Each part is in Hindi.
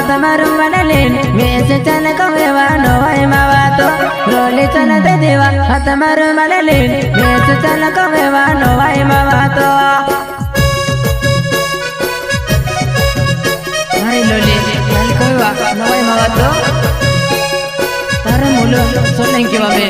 हाथ मारू मनलेन वेस चल कवेवा नोवाई मावा तो रोली चल दे देवा हाथ मारू मनलेन वेस चल कवेवा नोवाई मावा तो मारी लोली चल कवेवा नोवाई मावा तो तारा मुलो सोलें के बाबे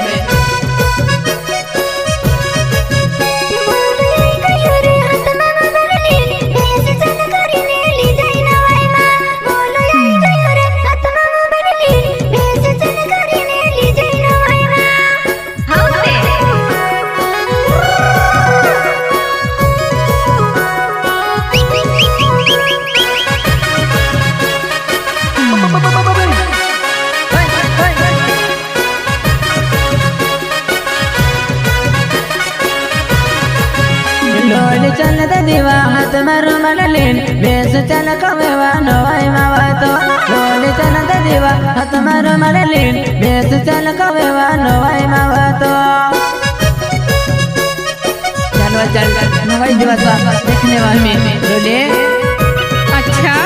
लोली चल दे देवा हाथ मारू मनलेन वेस चल कवेवा नोवाई मावा तो लोली चल दे देवा हाथ मारू मनलेन वेस चल कवेवा नोवाई मावा तो चलो चल नोवाई दिवसा देखने वाली लोली अच्छा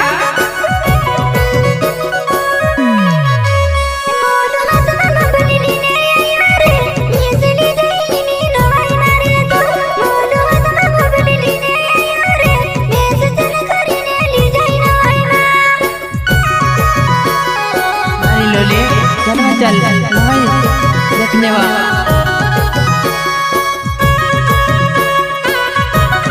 चल देखने वाला